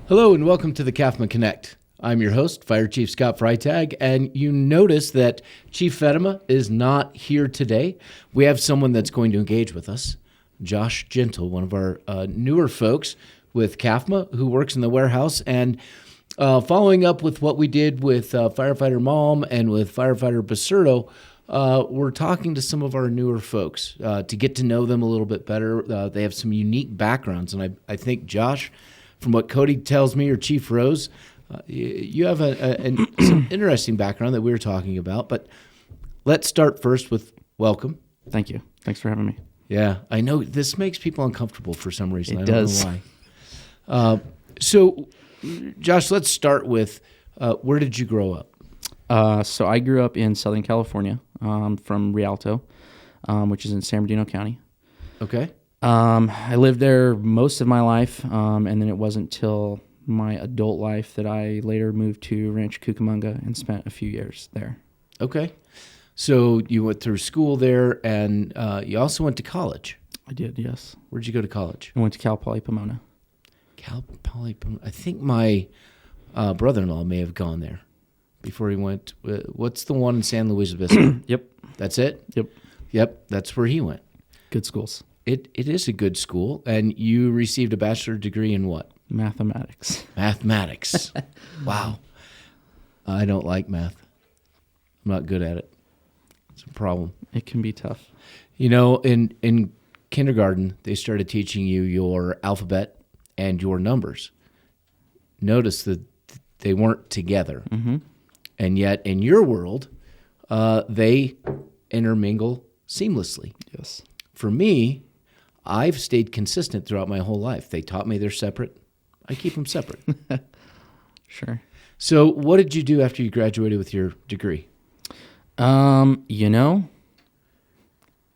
Hello and welcome to the CAFMA Connect. I'm your host, Fire Chief Scott Freitag, and you notice that Chief Fedema is not here today. We have someone that's going to engage with us, Josh Gentle, one of our newer folks with CAFMA who works in the warehouse. And following up with what we did with Firefighter Malm and with Firefighter Basurto, we're talking to some of our newer folks to get to know them a little bit better. They have some unique backgrounds, and I think, Josh, from what Cody tells me, or Chief Rose, you have some interesting background that we were talking about. But let's start first with welcome. Thank you. Thanks for having me. Yeah, I know this makes people uncomfortable for some reason. It I don't does. know why. So, Josh, let's start with where did you grow up? So I grew up in Southern California, from Rialto, which is in San Bernardino County. Okay. I lived there most of my life, and then it wasn't till my adult life that I later moved to Rancho Cucamonga and spent a few years there. Okay. So you went through school there, and you also went to college. I did, yes. Where'd you go to college? I went to Cal Poly Pomona. Cal Poly Pomona. I think my brother-in-law may have gone there before he went. What's the one in San Luis Obispo? Yep. That's it? Yep. Yep, that's where he went. Good schools. It is a good school, and you received a bachelor's degree in what? Mathematics. Mathematics. Wow. I don't like math. I'm not good at it. It's a problem. It can be tough. You know, in kindergarten, they started teaching you your alphabet and your numbers. Notice that they weren't together. Mm-hmm. And yet, in your world, they intermingle seamlessly. Yes. For me, I've stayed consistent throughout my whole life. They taught me they're separate. I keep them separate. Sure. So what did you do after you graduated with your degree? Not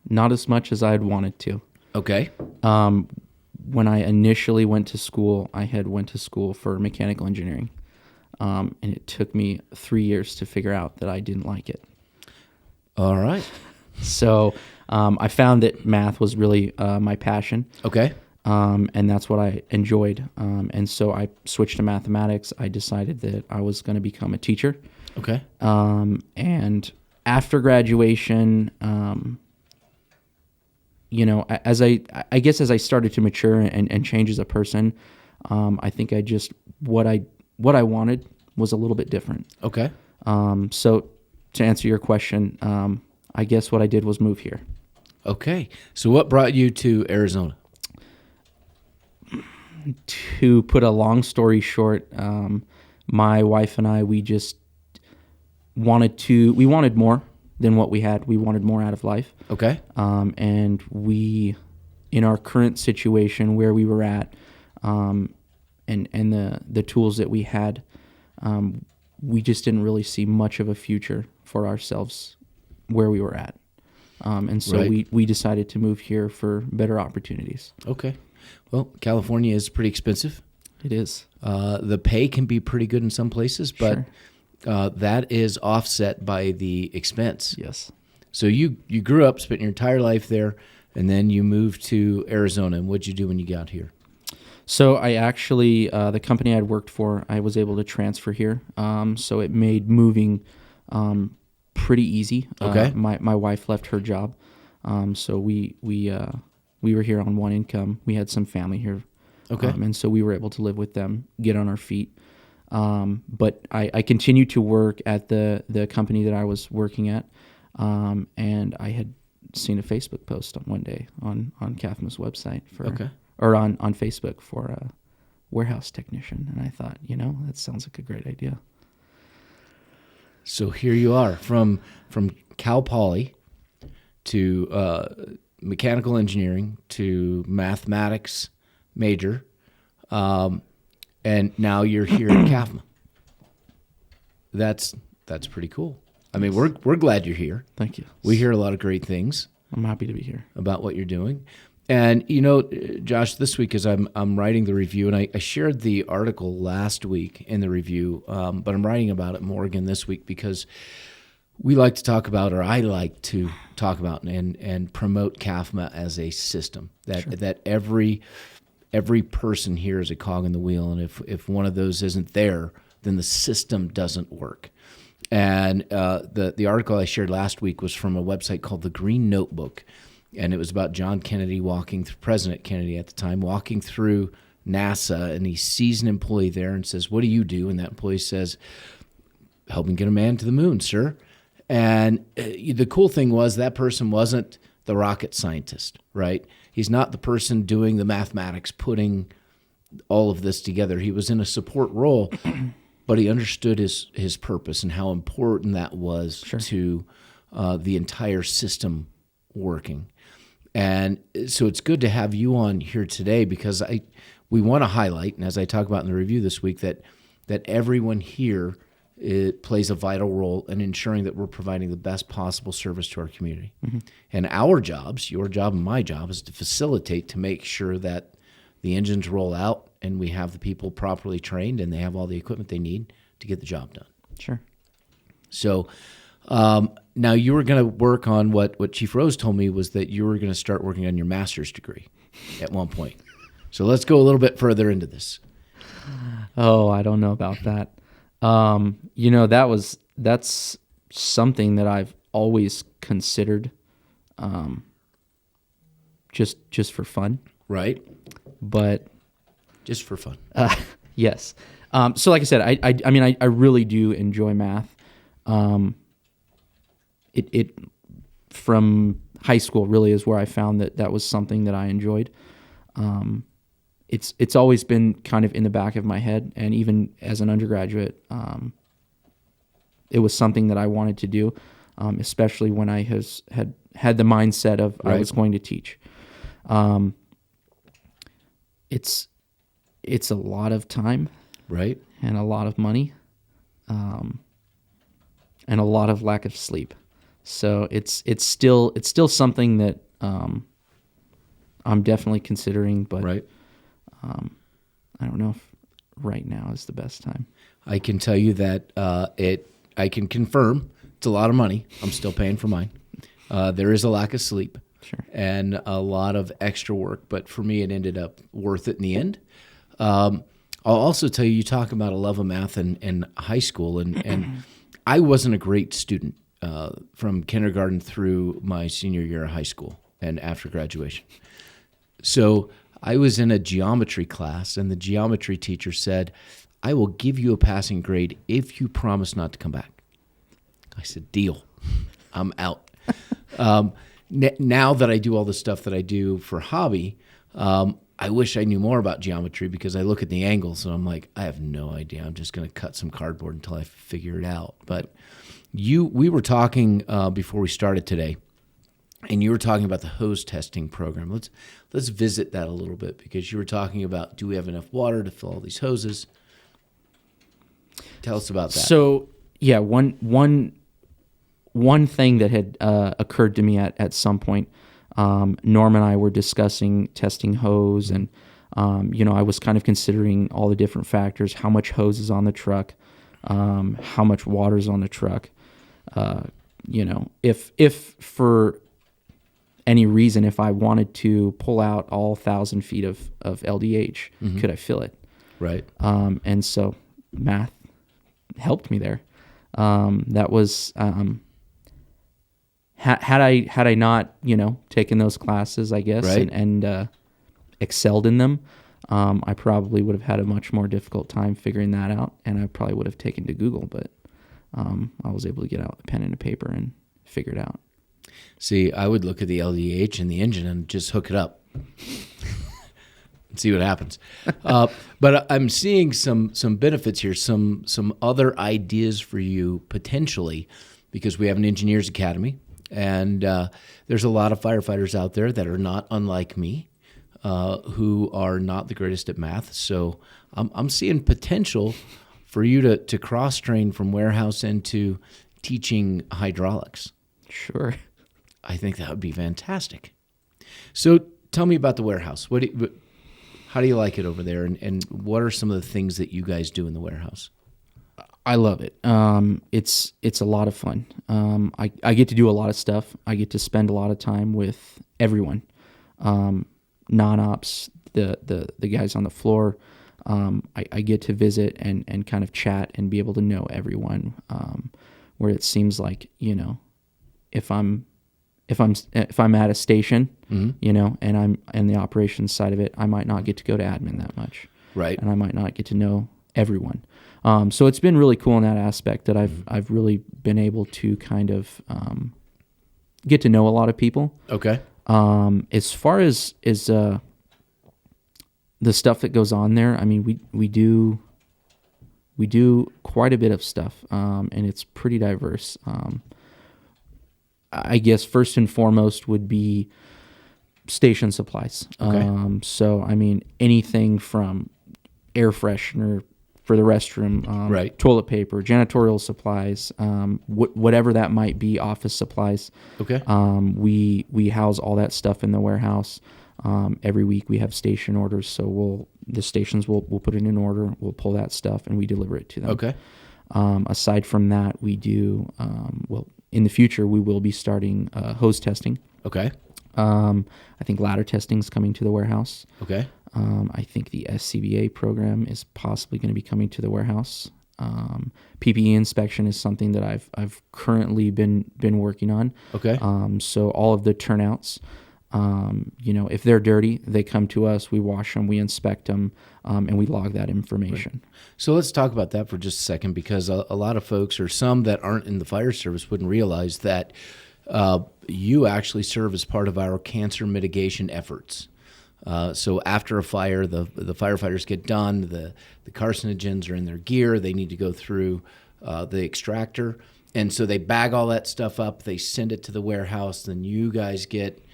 as much as I'd wanted to. Okay. When I initially went to school, I had went to school for mechanical engineering, and it took me 3 years to figure out that I didn't like it. All right. So I found that math was really my passion. Okay. And that's what I enjoyed. And so I switched to mathematics. I decided that I was going to become a teacher. Okay. And after graduation, as I started to mature and change as a person, I think what I wanted was a little bit different. Okay. So to answer your question, I guess what I did was move here. Okay. So what brought you to Arizona? To put a long story short, my wife and I, we just we wanted more than what we had. We wanted more out of life. Okay. And we, in our current situation where we were at, and the tools that we had, we just didn't really see much of a future for ourselves where we were at. And so Right. we decided to move here for better opportunities. Okay. Well, California is pretty expensive. It is. The pay can be pretty good in some places, but that is offset by the expense. Yes. So you grew up, spent your entire life there, and then you moved to Arizona. And what'd you do when you got here? So I actually, the company I'd worked for, I was able to transfer here. So it made moving pretty easy. Okay. My wife left her job, so we were here on one income. We had some family here. Okay. And so we were able to live with them, get on our feet. But I continued to work at the company that I was working at, and I had seen a Facebook post on one day on CAFMA's website or on Facebook for a warehouse technician, and I thought, that sounds like a great idea. So here you are, from Cal Poly to mechanical engineering to mathematics major, and now you're here at CAFMA. That's pretty cool. I mean, we're glad you're here. Thank you. We hear a lot of great things I'm happy to be here. about what you're doing. And, Josh, this week as I'm writing the review, and I shared the article last week in the review, but I'm writing about it more again this week because we like to talk about, or I like to talk about and promote CAFMA as a system, that every every person here is a cog in the wheel, and if one of those isn't there, then the system doesn't work. And the article I shared last week was from a website called The Green Notebook, and it was about John Kennedy President Kennedy at the time, walking through NASA, and he sees an employee there and says, "What do you do?" And that employee says, "Helping get a man to the moon, sir." And the cool thing was that person wasn't the rocket scientist, right? He's not the person doing the mathematics, putting all of this together. He was in a support role, but he understood his purpose and how important that was to the entire system working. And so it's good to have you on here today because we want to highlight, and as I talk about in the review this week, that everyone here plays a vital role in ensuring that we're providing the best possible service to our community. Mm-hmm. And our jobs, your job and my job, is to facilitate, to make sure that the engines roll out and we have the people properly trained and they have all the equipment they need to get the job done. Sure. So now you were going to work on what Chief Rose told me was that you were going to start working on your master's degree at one point. So let's go a little bit further into this. Oh, I don't know about that. That's something that I've always considered, just for fun. Right. But just for fun. Yes. So like I said, I really do enjoy math. It from high school really is where I found that was something that I enjoyed. It's always been kind of in the back of my head, and even as an undergraduate, it was something that I wanted to do, especially when I had the mindset of I was going to teach. It's a lot of time, right, and a lot of money, and a lot of lack of sleep. So it's still something that I'm definitely considering, but right. I don't know if right now is the best time. I can tell you that I can confirm it's a lot of money. I'm still paying for mine. There is a lack of sleep, sure, and a lot of extra work, but for me, it ended up worth it in the end. I'll also tell you talk about a love of math in high school, and I wasn't a great student from kindergarten through my senior year of high school and after graduation. So I was in a geometry class, and the geometry teacher said, "I will give you a passing grade if you promise not to come back." I said, "Deal. I'm out." Now that I do all the stuff that I do for hobby, I wish I knew more about geometry because I look at the angles and I'm like, I have no idea. I'm just going to cut some cardboard until I figure it out. But we were talking before we started today, and you were talking about the hose testing program. Let's visit that a little bit because you were talking about, do we have enough water to fill all these hoses? Tell us about that. So yeah, one thing that had occurred to me at some point, Norm and I were discussing testing hose, and I was kind of considering all the different factors: how much hose is on the truck, how much water is on the truck. If for any reason, if I wanted to pull out all 1,000 feet of LDH, could I fill it? Right. And so math helped me there. That was had I not taken those classes, I guess, right, and excelled in them, I probably would have had a much more difficult time figuring that out, and I probably would have taken to Google. But I was able to get out a pen and a paper and figure it out. See, I would look at the LDH and the engine and just hook it up and see what happens. But I'm seeing some benefits here, some other ideas for you potentially, because we have an engineers academy, and there's a lot of firefighters out there that are not unlike me, who are not the greatest at math. So I'm seeing potential for you to cross-train from warehouse into teaching hydraulics. Sure. I think that would be fantastic. So tell me about the warehouse. How do you like it over there, and what are some of the things that you guys do in the warehouse? I love it. It's a lot of fun. I get to do a lot of stuff. I get to spend a lot of time with everyone, non-ops, the guys on the floor. I get to visit and kind of chat and be able to know everyone. Where it seems like, if I'm at a station, and I'm in the operations side of it, I might not get to go to admin that much, right? And I might not get to know everyone. So it's been really cool in that aspect that I've really been able to kind of get to know a lot of people. Okay. As far as the stuff that goes on there, I mean, we do quite a bit of stuff, and it's pretty diverse. I guess first and foremost would be station supplies. Okay. So, I mean, anything from air freshener for the restroom, right. toilet paper, janitorial supplies, whatever that might be, office supplies. Okay. We house all that stuff in the warehouse. Every week we have station orders, so the stations will put it in order. We'll pull that stuff and we deliver it to them. Okay. Aside from that, we do in the future we will be starting hose testing. Okay. I think ladder testing is coming to the warehouse. Okay. I think the SCBA program is possibly going to be coming to the warehouse. PPE inspection is something that I've currently been working on. Okay. So all of the turnouts. If they're dirty, they come to us, we wash them, we inspect them, and we log that information. Right. So let's talk about that for just a second, because a lot of folks, or some that aren't in the fire service, wouldn't realize that you actually serve as part of our cancer mitigation efforts. So after a fire, the firefighters get done, the carcinogens are in their gear, they need to go through the extractor, and so they bag all that stuff up, they send it to the warehouse, then you guys get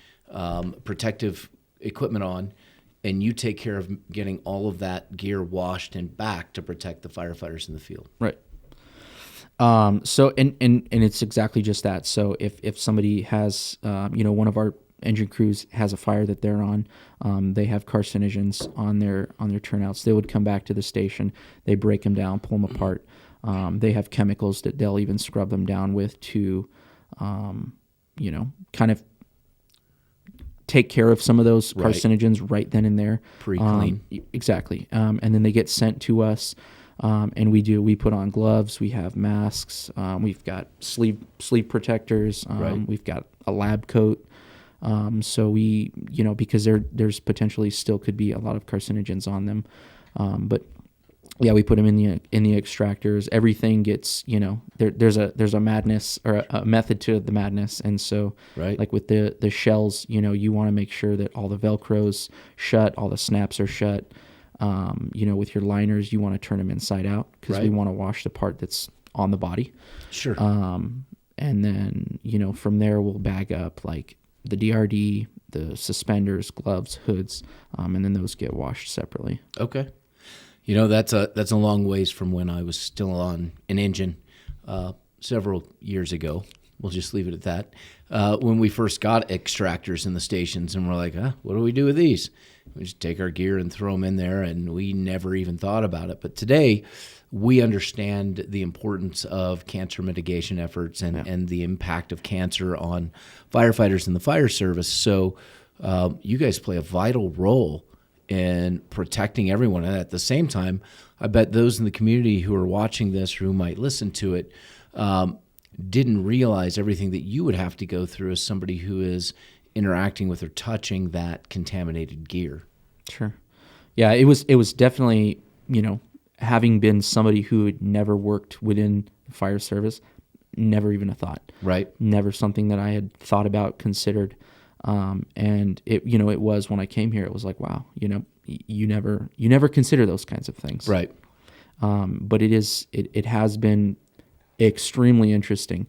protective equipment on, and you take care of getting all of that gear washed and back to protect the firefighters in the field. Right. So and it's exactly just that. So if somebody has, one of our engine crews has a fire that they're on, they have carcinogens on their turnouts, they would come back to the station, they break them down, pull them apart. They have chemicals that they'll even scrub them down with to, kind of take care of some of those carcinogens right then and there. Pre-clean. Exactly. And then they get sent to us, and we put on gloves, we have masks, we've got sleeve protectors, we've got a lab coat. So we, because there's potentially still could be a lot of carcinogens on them. But yeah, we put them in the extractors. Everything gets, there's a madness or a method to the madness. And so like with the shells, you want to make sure that all the Velcro's shut, all the snaps are shut. With your liners, you want to turn them inside out because we want to wash the part that's on the body. Sure. And then, from there we'll bag up like the DRD, the suspenders, gloves, hoods, and then those get washed separately. Okay. That's a long ways from when I was still on an engine several years ago. We'll just leave it at that. When we first got extractors in the stations, and we're like, what do we do with these? We just take our gear and throw them in there, and we never even thought about it. But today, we understand the importance of cancer mitigation efforts and the impact of cancer on firefighters in the fire service. So you guys play a vital role in protecting everyone. And at the same time, I bet those in the community who are watching this or who might listen to it didn't realize everything that you would have to go through as somebody who is interacting with or touching that contaminated gear. Sure. Yeah, it was definitely, having been somebody who had never worked within the fire service, never even a thought. Right. Never something that I had thought about, considered. And it was when I came here, it was like, wow, you never consider those kinds of things. Right. But it has been extremely interesting,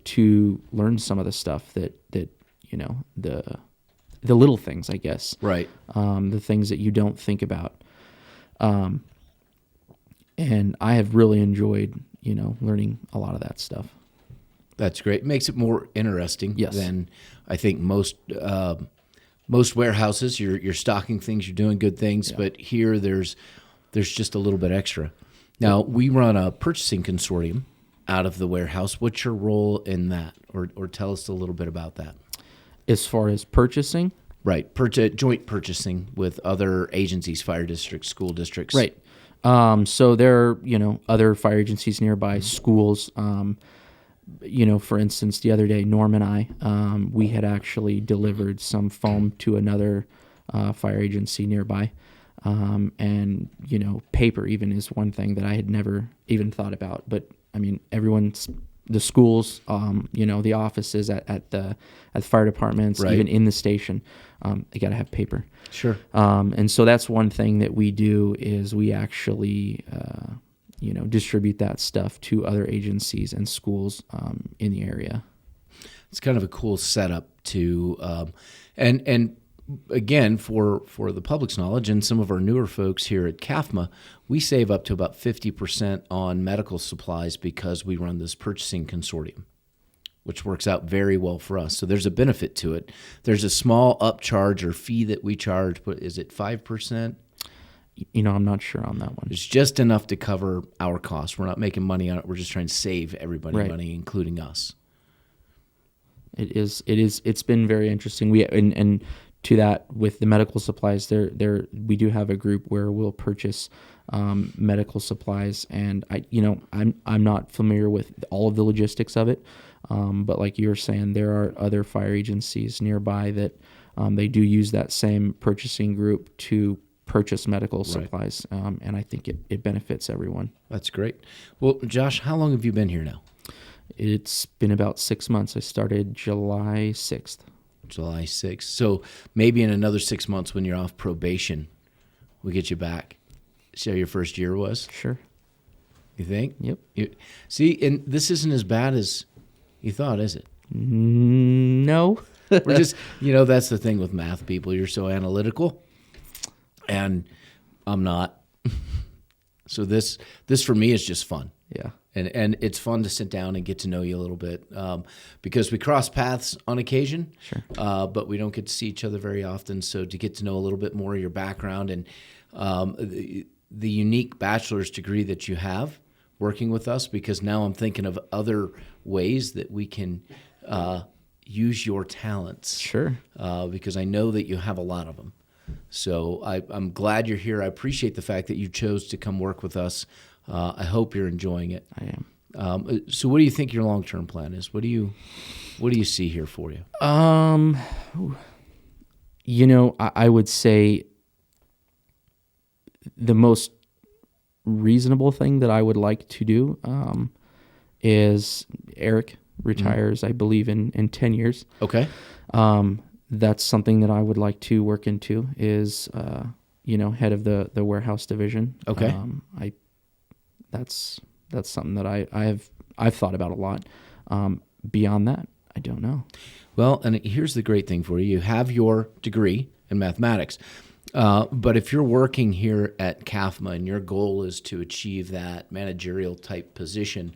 to learn some of the stuff that the little things, I guess. Right. The things that you don't think about. And I have really enjoyed, learning a lot of that stuff. That's great. It makes it more interesting than I think most warehouses. You're stocking things, you're doing good things, but here there's just a little bit extra. Now, we run a purchasing consortium out of the warehouse. What's your role in that? Or tell us a little bit about that. As far as purchasing? Right. Joint purchasing with other agencies, fire districts, school districts. Right. So there are, other fire agencies nearby, schools. For instance, the other day, Norm and I, we had actually delivered some foam to another fire agency nearby. And paper even is one thing that I had never even thought about. But I mean, the schools, the offices at the fire departments, Right. even in the station, they got to have paper. Sure. And so that's one thing that we do is we actually, distribute that stuff to other agencies and schools in the area. It's kind of a cool setup to, and again, for the public's knowledge and some of our newer folks here at CAFMA, we save up to about 50% on medical supplies because we run this purchasing consortium, which works out very well for us. So there's a benefit to it. There's a small upcharge or fee that we charge, but is it 5%? I'm not sure on that one. It's just enough to cover our costs. We're not making money on it. We're just trying to save everybody Right. money, including us. It's been very interesting. We and to that with the medical supplies, we do have a group where we'll purchase medical supplies, and I'm not familiar with all of the logistics of it, but like you were saying, there are other fire agencies nearby that they do use that same purchasing group to purchase medical supplies, and I think it benefits everyone. That's great. Well, Josh, how long have you been here now? It's been about 6 months. I started July 6th. July 6th. So maybe in another 6 months when you're off probation, we'll get you back. See how your first year was? Sure. You think? Yep. See, and this isn't as bad as you thought, is it? No. We're just, that's the thing with math people. You're so analytical, and I'm not. So this for me is just fun. Yeah. And it's fun to sit down and get to know you a little bit because we cross paths on occasion, Sure. But we don't get to see each other very often. So to get to know a little bit more of your background and the unique bachelor's degree that you have working with us, because now I'm thinking of other ways that we can use your talents. Sure. Because I know that you have a lot of them. So I'm glad you're here. I appreciate the fact that you chose to come work with us. I hope you're enjoying it. I am. So what do you think your long-term plan is? What do you see here for you? I would say the most reasonable thing that I would like to do is Eric retires, I believe, in 10 years. Okay. That's something that I would like to work into is, head of the warehouse division. Okay. That's something that I've thought about a lot. Beyond that, I don't know. Well, and here's the great thing for you. You have your degree in mathematics. But if you're working here at CAFMA and your goal is to achieve that managerial type position,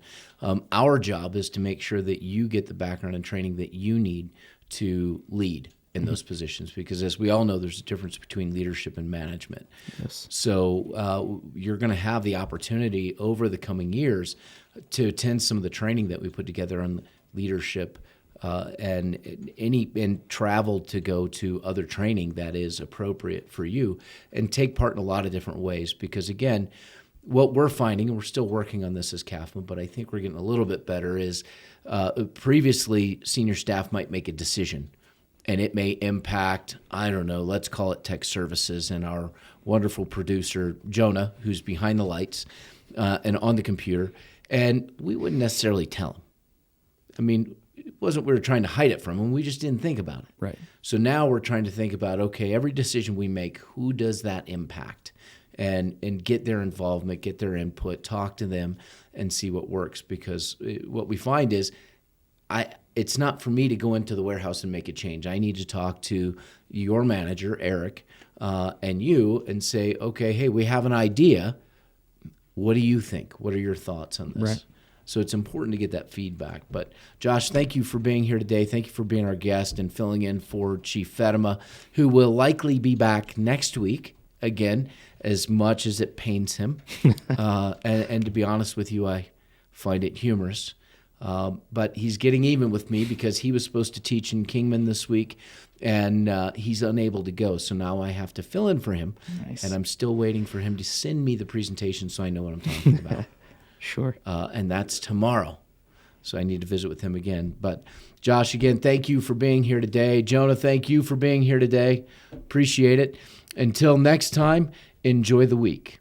our job is to make sure that you get the background and training that you need to lead in those positions, because as we all know, there's a difference between leadership and management. Yes. So you're going to have the opportunity over the coming years to attend some of the training that we put together on leadership and travel to go to other training that is appropriate for you and take part in a lot of different ways. Because again, what we're finding, and we're still working on this as CAFMA, but I think we're getting a little bit better, is previously senior staff might make a decision and it may impact, I don't know, let's call it tech services and our wonderful producer, Jonah, who's behind the lights and on the computer, and we wouldn't necessarily tell him. I mean, it wasn't we were trying to hide it from him. We just didn't think about it. Right. So now we're trying to think about, okay, every decision we make, who does that impact? And get their involvement, get their input, talk to them, and see what works. Because what we find is it's not for me to go into the warehouse and make a change. I need to talk to your manager, Eric, and you and say, okay, hey, we have an idea. What do you think? What are your thoughts on this? Right. So it's important to get that feedback. But Josh, thank you for being here today. Thank you for being our guest and filling in for Chief Fatima, who will likely be back next week again, as much as it pains him. And to be honest with you, I find it humorous. But he's getting even with me because he was supposed to teach in Kingman this week, and he's unable to go. So now I have to fill in for him. Nice. And I'm still waiting for him to send me the presentation so I know what I'm talking about. Sure. And that's tomorrow. So I need to visit with him again. But Josh, again, thank you for being here today. Jonah, thank you for being here today. Appreciate it. Until next time, enjoy the week.